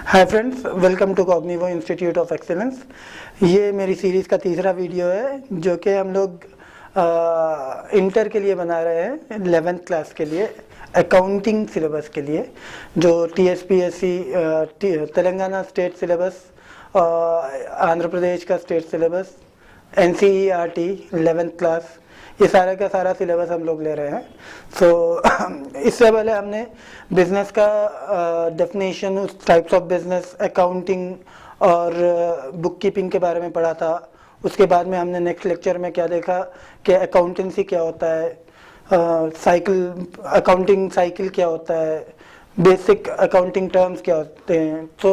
Hi friends, welcome to Cognivo institute of excellence. ये मेरी series का तीसरा वीडियो है जो कि हम लोग इंटर के लिए बना रहे हैं, 11th क्लास के लिए, अकाउंटिंग सिलेबस के लिए, जो TSPSC Telangana state syllabus, Andhra Pradesh का state syllabus, NCERT 11th class, ये सारा का सारा सिलेबस हम लोग ले रहे हैं। इससे पहले हमने बिजनेस का डेफिनेशन, उस टाइप्स ऑफ बिजनेस, अकाउंटिंग और बुक कीपिंग के बारे में पढ़ा था। उसके बाद में हमने नेक्स्ट लेक्चर में क्या देखा कि अकाउंटेंसी क्या होता है, अकाउंटिंग साइकिल क्या होता है, बेसिक अकाउंटिंग टर्म्स क्या होते हैं। तो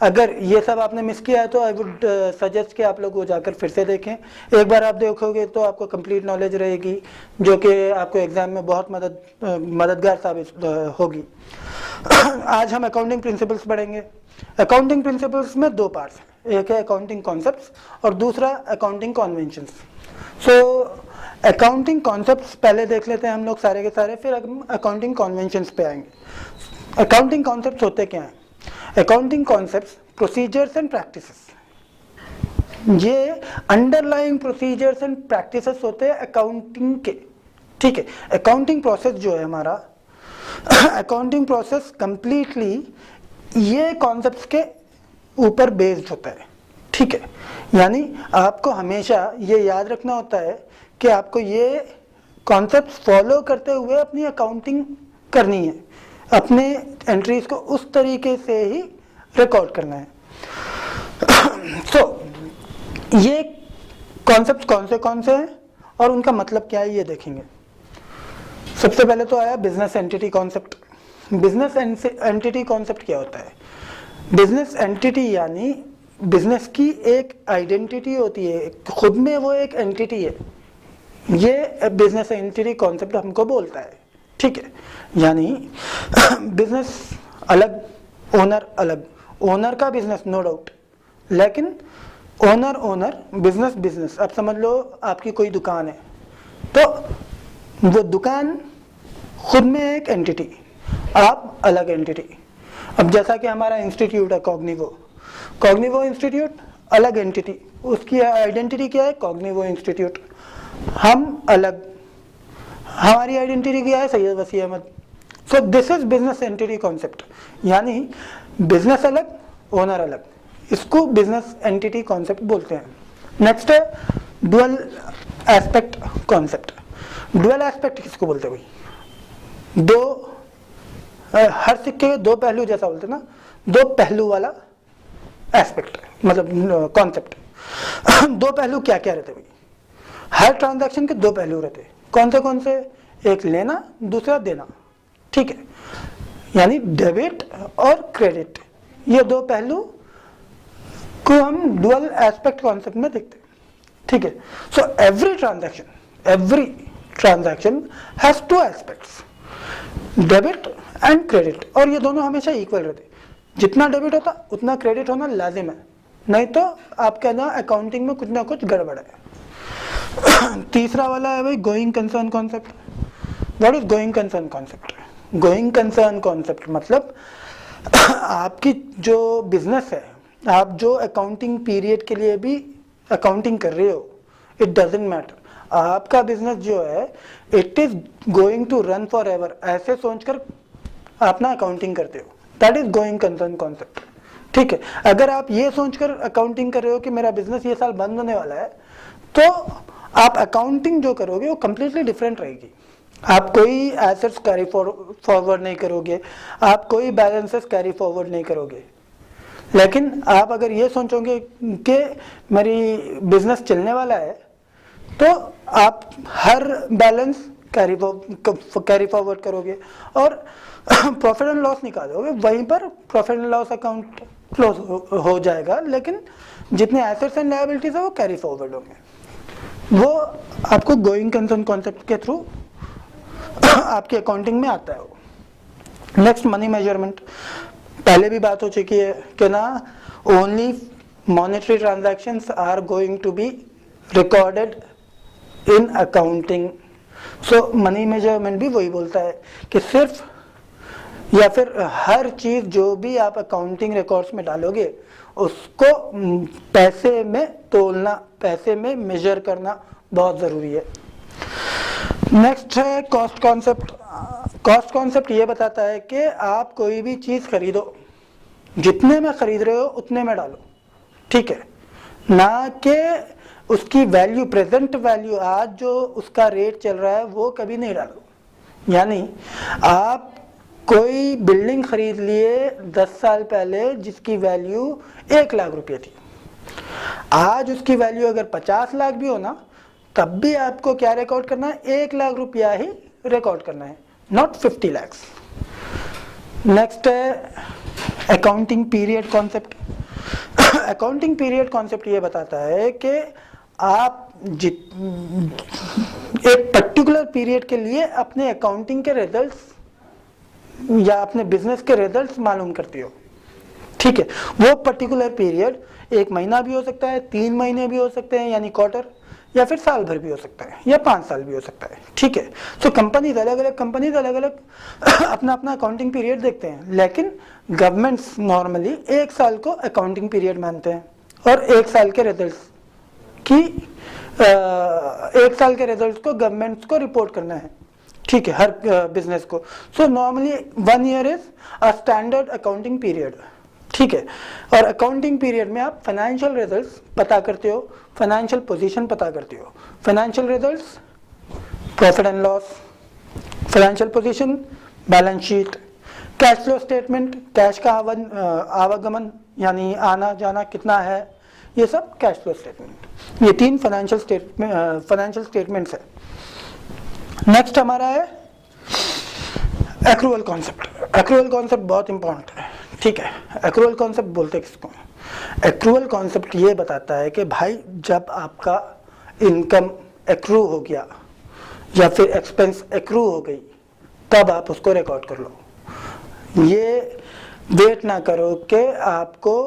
अगर ये सब आपने मिस किया है तो आई वुड सजेस्ट कि आप लोग वो जाकर फिर से देखें। एक बार आप देखोगे तो आपको कंप्लीट नॉलेज रहेगी, जो कि आपको एग्जाम में बहुत मददगार साबित होगी। आज हम अकाउंटिंग प्रिंसिपल्स पढ़ेंगे। अकाउंटिंग प्रिंसिपल्स में दो पार्ट्स हैं, एक है अकाउंटिंग कॉन्सेप्ट्स और दूसरा अकाउंटिंग कॉन्वेंशंस। अकाउंटिंग कॉन्सेप्ट्स पहले देख लेते हैं हम लोग सारे के सारे, फिर हम अकाउंटिंग कॉन्वेंशंस पे आएंगे। अकाउंटिंग कॉन्सेप्ट्स होते क्या हैं? Accounting concepts procedures and practices, ये अंडरलाइंग प्रोसीजर्स एंड प्रैक्टिसेस होते हैं अकाउंटिंग के। ठीक है, अकाउंटिंग प्रोसेस जो है हमारा, अकाउंटिंग प्रोसेस कंप्लीटली ये कॉन्सेप्ट्स के ऊपर बेस्ड होता है। ठीक है, यानी आपको हमेशा ये याद रखना होता है कि आपको ये कॉन्सेप्ट्स फॉलो करते हुए अपनी अकाउंटिंग करनी है, अपने एंट्रीज को उस तरीके से ही रिकॉर्ड करना है। ये कॉन्सेप्ट्स कौन से हैं और उनका मतलब क्या है ये देखेंगे। सबसे पहले तो आया business entity concept. Business entity concept क्या होता है? बिजनेस एंटिटी यानी बिजनेस की एक आइडेंटिटी होती है, खुद में वो एक एंटिटी है, ये बिजनेस एंटिटी कॉन्सेप्ट हमको बोलता है। ठीक है, यानी बिजनेस अलग, ओनर अलग, ओनर का बिजनेस नो डाउट, लेकिन ओनर बिजनेस। अब समझ लो आपकी कोई दुकान है, तो वो दुकान खुद में एक एंटिटी, आप अलग एंटिटी। अब जैसा कि हमारा इंस्टीट्यूट है कॉग्निवो इंस्टीट्यूट, अलग एंटिटी, उसकी आइडेंटिटी क्या है? Cognivo institute. हम अलग, हमारी आइडेंटिटी क्या है? Syed Wasi Ahmad. So this is business entity concept, यानी बिजनेस अलग, ओनर अलग, इसको बिजनेस एंटिटी कॉन्सेप्ट बोलते हैं। नेक्स्ट है dual aspect concept. Dual aspect किसको बोलते हैं भाई? दो, हर सिक्के के दो पहलू जैसा बोलते हैं ना, दो पहलू वाला एस्पेक्ट, मतलब कॉन्सेप्ट। दो पहलू क्या क्या रहते भाई? हर ट्रांजैक्शन के दो पहलू रहते। कौन से? एक लेना, दूसरा देना। ठीक है, यानी डेबिट और क्रेडिट, ये दो पहलू को हम डुअल एस्पेक्ट कॉन्सेप्ट में देखते हैं। ठीक है, so every transaction has two aspects, debit and credit, और ये दोनों हमेशा इक्वल रहते। जितना डेबिट होता उतना क्रेडिट होना लाजिम है, नहीं तो आप कहना अकाउंटिंग में कुछ ना कुछ गड़बड़ है। तीसरा वाला है भाई going concern concept. What is going concern concept? Going concern concept मतलब आपकी जो बिजनेस है, आप जो अकाउंटिंग पीरियड के लिए भी अकाउंटिंग कर रहे हो, इट डजंट मैटर, आपका बिजनेस जो है it is going to run forever, ऐसे सोचकर अपना अकाउंटिंग करते हो, that is going concern concept. ठीक है, अगर आप ये सोचकर अकाउंटिंग कर रहे हो कि मेरा बिजनेस ये साल बंद होने वाला है, तो आप अकाउंटिंग जो करोगे वो कंप्लीटली डिफरेंट रहेगी। आप कोई एसेट्स कैरी फॉरवर्ड नहीं करोगे, आप कोई बैलेंसेस कैरी फॉरवर्ड नहीं करोगे, लेकिन आप अगर ये सोचोगे कि मेरी बिजनेस चलने वाला है, तो आप हर बैलेंस कैरी फॉरवर्ड करोगे और प्रॉफिट एंड लॉस निकालोगे, वहीं पर profit and loss account close हो जाएगा, लेकिन जितने एसेट्स एंड लायबिलिटीज है वो कैरी फॉरवर्ड होंगे। वो आपको गोइंग कंसर्न कॉन्सेप्ट के थ्रू आपकी अकाउंटिंग में आता है वो। Next money measurement. पहले भी बात हो चुकी है कि ना, only monetary transactions are going to be recorded in accounting. So money measurement भी वही बोलता है कि सिर्फ या फिर हर चीज जो भी आप अकाउंटिंग रिकॉर्ड्स में डालोगे उसको पैसे में तोलना, पैसे में मेजर करना बहुत जरूरी है। नेक्स्ट है कॉस्ट कॉन्सेप्ट। कॉस्ट कॉन्सेप्ट ये बताता है कि आप कोई भी चीज खरीदो, जितने में खरीद रहे हो उतने में डालो, ठीक है, ना कि उसकी वैल्यू, प्रेजेंट वैल्यू, आज जो उसका रेट चल रहा है वो कभी नहीं डालो। यानी आप कोई बिल्डिंग खरीद लिए 10 साल पहले जिसकी वैल्यू 1 लाख रुपए थी, आज उसकी वैल्यू अगर 50 लाख भी हो ना, तब भी आपको क्या रिकॉर्ड करना है, 1 लाख रुपया ही रिकॉर्ड करना है, नॉट 50 लाख। नेक्स्ट है accounting period concept. Accounting period concept ये बताता है कि आप एक पर्टिकुलर पीरियड के लिए अपने अकाउंटिंग के रिजल्ट्स या अपने बिजनेस के रिजल्ट्स मालूम करते हो, ठीक है। वो पर्टिकुलर पीरियड 1 महीना भी हो सकता है, 3 महीने भी हो सकते हैं यानी क्वार्टर, या फिर साल भर भी हो सकता है, या 5 साल भी हो सकता है, ठीक है। तो कंपनीज अलग अलग अपना अपना अकाउंटिंग पीरियड देखते हैं, लेकिन गवर्नमेंट्स नॉर्मली 1 साल को अकाउंटिंग पीरियड मानते हैं और 1 साल के रिजल्ट्स की 1 साल के रिजल्ट्स को गवर्नमेंट्स को रिपोर्ट करना है, ठीक है, हर बिजनेस को। So normally 1 year is a standard accounting period, ठीक है। और अकाउंटिंग पीरियड में आप फाइनेंशियल रिजल्ट्स पता करते हो, फाइनेंशियल पोजीशन पता करते हो। Financial results profit and loss, financial position balance sheet, cash flow statement, cash का आवागमन यानी आना जाना कितना है, ये सब कैश फ्लो स्टेटमेंट। ये 3 फाइनेंशियल स्टेटमेंट्स है। नेक्स्ट हमारा है एक्रूअल कॉन्सेप्ट। एक्रूअल कॉन्सेप्ट बहुत इंपॉर्टेंट है, ठीक है। एक्रूअल कॉन्सेप्ट बोलते किसको? एक्रूअल कॉन्सेप्ट ये बताता है कि भाई जब आपका इनकम एक्रू हो गया या फिर एक्सपेंस एक्रू हो गई, तब आप उसको रिकॉर्ड कर लो। ये वेट ना करो कि आपको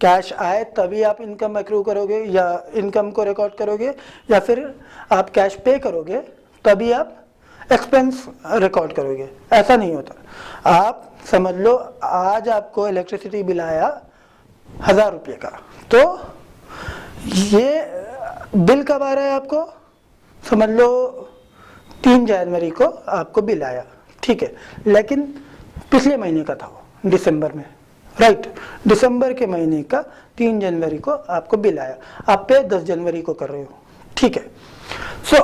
कैश आए तभी आप इनकम एक्रू करोगे या इनकम को रिकॉर्ड करोगे, या फिर आप कैश पे करोगे तभी आप एक्सपेंस रिकॉर्ड करोगे, ऐसा नहीं होता। आप समझ लो आज आपको इलेक्ट्रिसिटी बिल आया 1000 रुपये का, तो ये बिल कब आ रहा है आपको? समझ लो 3 जनवरी को आपको बिल आया, ठीक है, लेकिन पिछले महीने का था वो, दिसंबर में, राइट। दिसंबर के महीने का 3 जनवरी को आपको बिल आया, आप पे 10 जनवरी को कर रहे हो, ठीक है। सो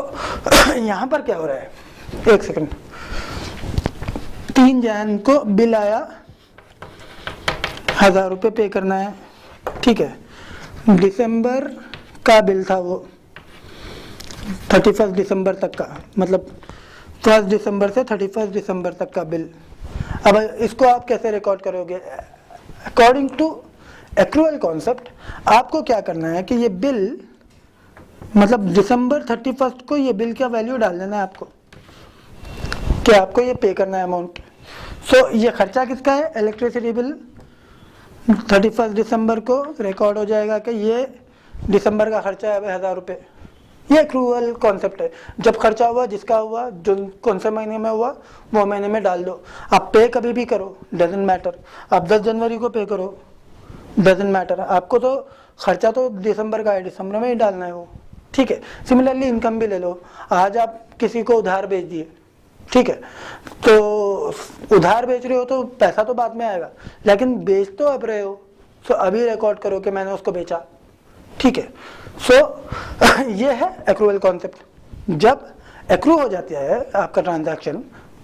यहाँ पर क्या हो रहा है, एक सेकंड, 3 जन को बिल आया, 1000 रुपये पे करना है, ठीक है। दिसंबर का बिल था वो, 31 दिसंबर तक का, मतलब 1 दिसंबर से 31 दिसंबर तक का बिल। अब इसको आप कैसे रिकॉर्ड करोगे? अकॉर्डिंग टू एक्रूअल कॉन्सेप्ट आपको क्या करना है कि ये बिल, मतलब दिसंबर 31 को ये बिल का वैल्यू डाल देना है आपको, कि आपको ये पे करना है अमाउंट। सो ये खर्चा किसका है? इलेक्ट्रिसिटी बिल 31 दिसंबर को रिकॉर्ड हो जाएगा कि ये दिसंबर का खर्चा है 1000 रुपये। ये एक्रूअल कॉन्सेप्ट है। जब खर्चा हुआ, जिसका हुआ, जो कौन से महीने में हुआ वो महीने में डाल दो। आप पे कभी भी करो, डजेंट मैटर। आप 10 जनवरी को पे करो, डजेंट मैटर। आपको तो खर्चा तो दिसंबर का है, दिसंबर में ही डालना है वो, ठीक है। सिमिलरली इनकम भी ले लो, आज आप किसी को उधार बेच दिए, ठीक है, तो उधार बेच रहे हो तो पैसा तो बाद में आएगा, लेकिन बेच तो अब रहे हो, तो अभी रिकॉर्ड करो कि मैंने उसको बेचा, ठीक है। सो ये है एक्रूअल कॉन्सेप्ट। जब एक्रू हो जाता है आपका ट्रांजैक्शन,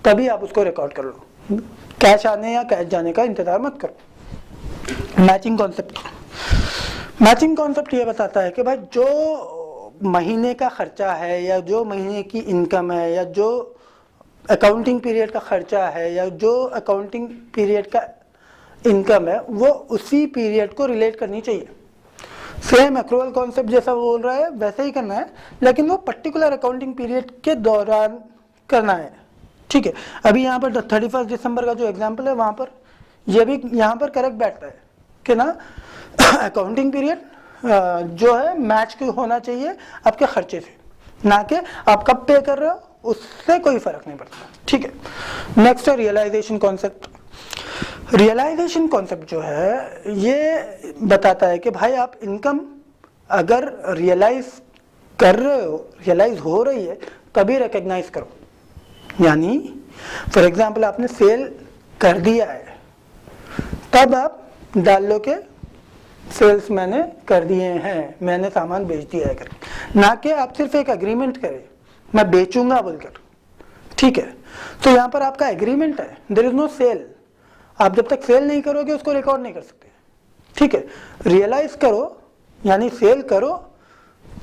तभी आप उसको रिकॉर्ड कर लो। कैश आने या कैश जाने का इंतजार मत करो। Matching concept. मैचिंग कॉन्सेप्ट ये बताता है कि भाई जो महीने का खर्चा है या जो महीने की इनकम है या जो अकाउंटिंग पीरियड का खर्चा है या जो अकाउंटिंग पीरियड का इनकम है, वो उसी पीरियड को रिलेट करनी चाहिए। सेम एक्रूअल कॉन्सेप्ट जैसा वो बोल रहा है वैसे ही करना है, लेकिन वो पर्टिकुलर अकाउंटिंग पीरियड के दौरान करना है, ठीक है। अभी यहाँ पर 31 दिसंबर का जो एग्जाम्पल है, वहाँ पर ये भी यहाँ पर करेक्ट बैठता है कि ना अकाउंटिंग पीरियड जो है मैच होना चाहिए आपके खर्चे से, ना कि आप कब पे कर रहे हो उससे कोई फर्क नहीं पड़ता, ठीक है। नेक्स्ट है रियलाइजेशन कॉन्सेप्ट। रियलाइजेशन कॉन्सेप्ट जो है ये बताता है कि भाई आप इनकम अगर रियलाइज कर रहे हो, रियलाइज हो रही है, तभी रिकग्नाइज करो। यानी फॉर एग्जांपल आपने सेल कर दिया है, तब आप डाल लो के सेल्स मैंने कर दिए हैं, मैंने सामान बेच दिया है करके, ना कि आप सिर्फ एक एग्रीमेंट करें मैं बेचूंगा बोलकर। ठीक है, तो यहाँ पर आपका एग्रीमेंट है, देयर इज नो सेल। आप जब तक सेल नहीं करोगे उसको रिकॉर्ड नहीं कर सकते। ठीक है, रियलाइज करो यानी सेल करो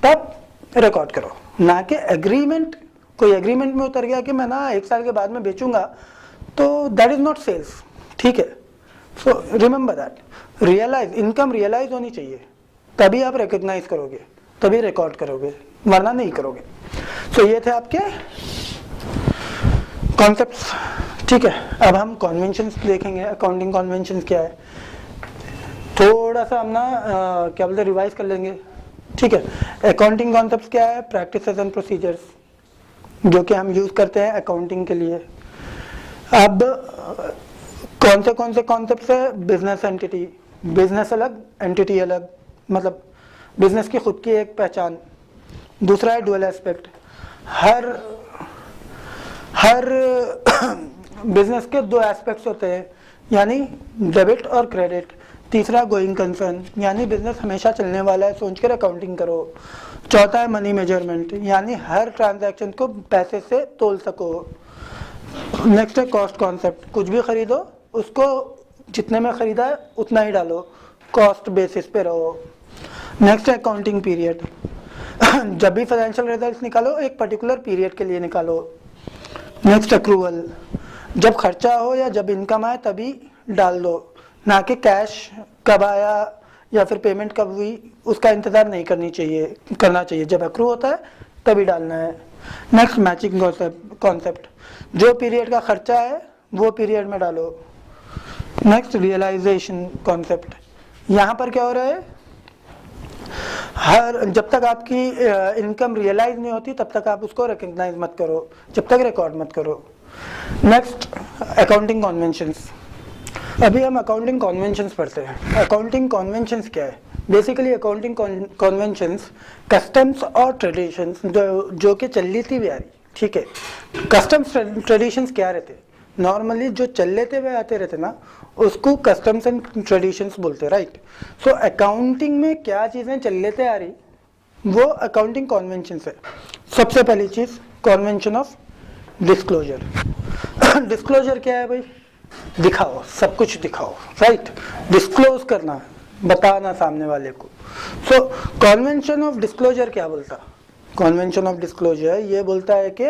तब रिकॉर्ड करो, ना कि एग्रीमेंट। कोई एग्रीमेंट में उतर गया कि मैं ना 1 साल के बाद में बेचूंगा, तो दैट इज नॉट सेल्स। ठीक है, so remember that, realise, income realise होनी चाहिए, तभी आप रिकॉग्नाइज करोगे, तभी रिकॉर्ड करोगे, वरना नहीं करोगे। सो ये थे आपके कॉन्सेप्ट्स। ठीक है, अब हम कन्वेंशंस देखेंगे। अकाउंटिंग कन्वेंशंस क्या है, थोड़ा सा हम ना क्या बोलते हैं, रिवाइज कर लेंगे। ठीक है, अकाउंटिंग कॉन्सेप्ट्स क्या है, प्रैक्टिसेस एंड प्रोसीजर्स जो कि हम यूज करते हैं अकाउंटिंग के लिए। अब कौन से कॉन्सेप्ट्स है, बिजनेस एंटिटी, बिजनेस अलग एंटिटी अलग, मतलब बिजनेस की खुद की एक पहचान। दूसरा है डुअल एस्पेक्ट, हर बिजनेस के 2 एस्पेक्ट्स होते हैं, यानी डेबिट और क्रेडिट। तीसरा गोइंग कंसर्न, यानी बिजनेस हमेशा चलने वाला है सोचकर अकाउंटिंग करो। चौथा है मनी मेजरमेंट, यानी हर ट्रांजैक्शन को पैसे से तोल सको। नेक्स्ट है कॉस्ट कॉन्सेप्ट, कुछ भी खरीदो उसको जितने में खरीदा है उतना ही डालो, कॉस्ट बेसिस पे रहो। नेक्स्ट है अकाउंटिंग पीरियड, जब भी फाइनेंशियल रिजल्ट्स निकालो एक पर्टिकुलर पीरियड के लिए निकालो। नेक्स्ट अक्रूवल, जब खर्चा हो या जब इनकम आए तभी डाल दो, ना कि कैश कब आया या फिर पेमेंट कब हुई उसका इंतज़ार नहीं करना चाहिए, जब अक्रू होता है तभी डालना है। नेक्स्ट मैचिंग कॉन्सेप्ट, जो पीरियड का खर्चा है वो पीरियड में डालो। नेक्स्ट रियलाइजेशन कॉन्सेप्ट, यहाँ पर क्या हो रहा है, जब तक आपकी इनकम रियलाइज नहीं होती तब तक आप उसको रिकग्नाइज मत करो, जब तक रिकॉर्ड मत करो। नेक्स्ट अकाउंटिंग कन्वेंशंस, अभी हम अकाउंटिंग कन्वेंशंस पढ़ते हैं। अकाउंटिंग कन्वेंशंस क्या है, बेसिकली अकाउंटिंग कन्वेंशंस कस्टम्स और ट्रेडिशंस जो कि चलती हुई आ रही। ठीक है, कस्टम्स ट्रेडिशंस क्या रहते, नॉर्मली जो चल लेते हुए आते रहते ना उसको कस्टम्स एंड ट्रेडिशंस बोलते हैं, राइट। सो अकाउंटिंग में क्या चीज़ें चल लेते आ रही वो अकाउंटिंग कन्वेंशंस है। सबसे पहली चीज़ कन्वेंशन ऑफ डिस्क्लोजर। डिस्क्लोजर क्या है भाई, दिखाओ, सब कुछ दिखाओ, राइट, डिस्क्लोज करना, बताना सामने वाले को। सो कन्वेंशन ऑफ डिस्क्लोजर क्या बोलता, कन्वेंशन ऑफ डिस्क्लोजर ये बोलता है कि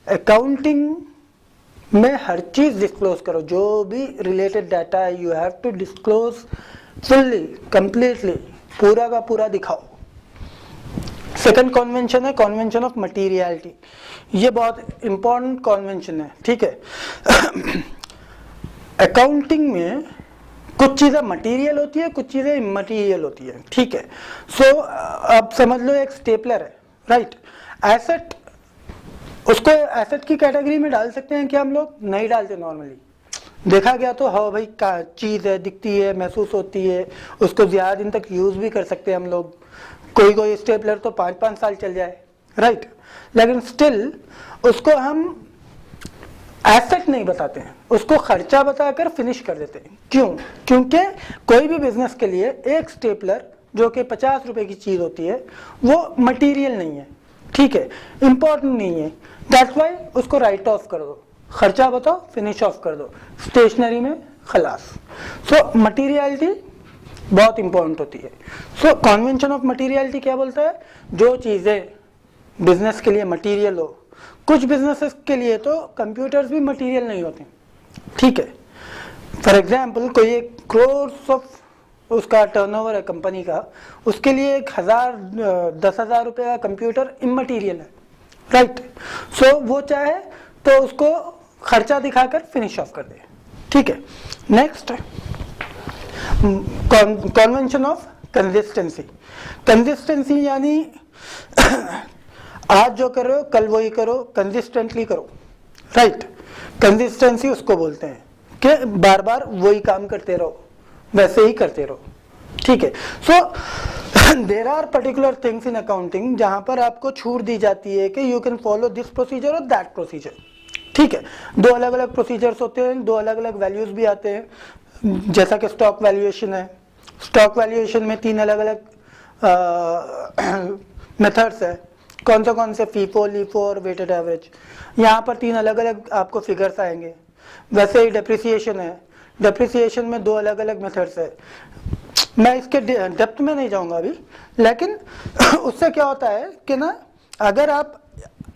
अकाउंटिंग में हर चीज डिस्क्लोज करो, जो भी रिलेटेड डाटा है you have to disclose fully, completely, पूरा का पूरा दिखाओ। सेकंड कन्वेंशन है कन्वेंशन ऑफ मटीरियलिटी, ये बहुत इंपॉर्टेंट कन्वेंशन है। ठीक है, अकाउंटिंग में कुछ चीज़ें मटेरियल होती है, कुछ चीज़ें इमटेरियल होती है। ठीक है, सो अब समझ लो एक स्टेपलर है, राइट, एसेट, उसको एसेट की कैटेगरी में डाल सकते हैं कि हम लोग नहीं डालते नॉर्मली, देखा गया तो हाँ भाई का चीज़ है, दिखती है, महसूस होती है, उसको ज़्यादा दिन तक यूज़ भी कर सकते हैं हम लोग। कोई स्टेपलर तो 5-5 साल चल जाए, राइट, लेकिन स्टिल उसको हम एसेट नहीं बताते हैं, उसको खर्चा बताकर फिनिश कर देते हैं। क्यों, क्योंकि कोई भी बिजनेस के लिए एक स्टेपलर जो कि 50 रुपए की चीज़ होती है वो मटेरियल नहीं है, ठीक है, इंपॉर्टेंट नहीं है, दैट्स वाई उसको राइट ऑफ कर दो, खर्चा बताओ फिनिश ऑफ कर दो, स्टेशनरी में खलास। सो मटीरियलिटी बहुत इंपॉर्टेंट होती है। सो कन्वेंशन ऑफ मटीरियलिटी क्या बोलता है, जो चीज़ें बिजनेस के लिए मटीरियल हो, कुछ बिजनेसेस के लिए तो कंप्यूटर्स भी मटेरियल नहीं होते। ठीक है, फॉर एग्जांपल कोई एक क्रोर्स ऑफ उसका टर्नओवर है कंपनी का, उसके लिए 10,000 रुपये का कंप्यूटर इमटेरियल है, राइट। सो वो चाहे तो उसको खर्चा दिखाकर फिनिश ऑफ कर दे। ठीक है, next convention of consistency. Consistency यानी आज जो कर रहे हो कल वही करो, कंसिस्टेंटली करो, राइट, कंसिस्टेंसी उसको बोलते हैं। कि बार बार वही काम करते रहो, वैसे ही करते रहो, ठीक है। So there are particular things in accounting जहां पर आपको छूट दी जाती है कि you can follow this procedure और दैट प्रोसीजर, ठीक है। दो अलग अलग प्रोसीजर्स होते हैं, दो अलग अलग वैल्यूज भी आते हैं, जैसा कि स्टॉक वैल्यूएशन है। स्टॉक वैल्यूएशन में 3 अलग अलग मेथड्स है। कौन से फीफो, लीफो और वेटेड एवरेज। यहाँ पर 3 अलग अलग आपको फिगर्स आएंगे। वैसे ही डेप्रिसिएशन है, डेप्रिसिएशन में 2 अलग अलग मेथड्स है। मैं इसके डेप्थ में नहीं जाऊंगा अभी, लेकिन उससे क्या होता है कि ना, अगर आप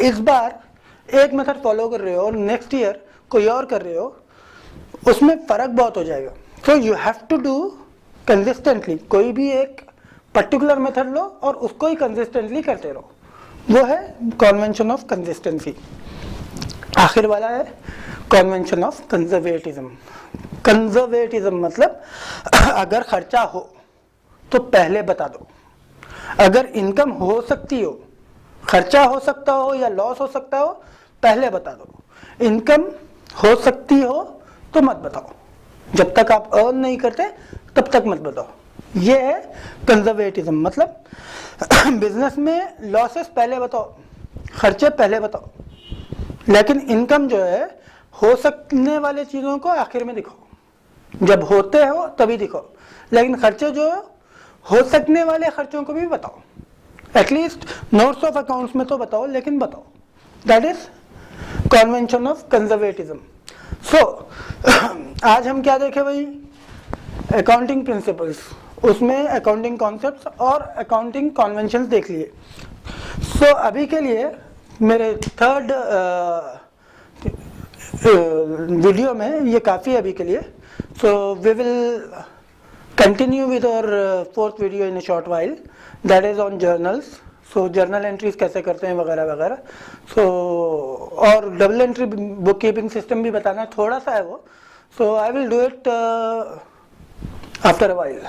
इस बार एक मेथड फॉलो कर रहे हो और नेक्स्ट ईयर कोई और कर रहे हो, उसमें फर्क बहुत हो जाएगा। So you have to do consistently, कोई भी एक पर्टिकुलर मेथड लो और उसको ही कंसिस्टेंटली करते रहो, वो है कन्वेंशन ऑफ कंसिस्टेंसी। आखिर वाला है कन्वेंशन ऑफ कंजर्वेटिज्म। कंजर्वेटिज्म मतलब अगर खर्चा हो तो पहले बता दो, अगर इनकम हो सकती हो, खर्चा हो सकता हो या लॉस हो सकता हो, पहले बता दो। इनकम हो सकती हो तो मत बताओ, जब तक आप अर्न नहीं करते तब तक मत बताओ। ये है कंजर्वेटिज्म। मतलब बिजनेस में लॉसेस पहले बताओ, खर्चे पहले बताओ, लेकिन इनकम जो है हो सकने वाले चीजों को आखिर में दिखाओ, जब होते हो तभी दिखाओ, लेकिन खर्चे जो हो सकने वाले खर्चों को भी बताओ। एटलीस्ट नोट्स ऑफ अकाउंट्स में तो बताओ, लेकिन बताओ। That is convention of conservatism. So आज हम क्या देखें भाई, अकाउंटिंग प्रिंसिपल्स, उसमें अकाउंटिंग कॉन्सेप्ट्स और अकाउंटिंग कन्वेंशंस देख लिए। सो अभी के लिए मेरे थर्ड वीडियो में ये काफ़ी है अभी के लिए। So we will continue with our fourth video in a short while, that is on journals. So journal entries कैसे करते हैं वगैरह वगैरह। सो और double entry book keeping system भी बताना है, थोड़ा सा है वो। So I will do it after a while.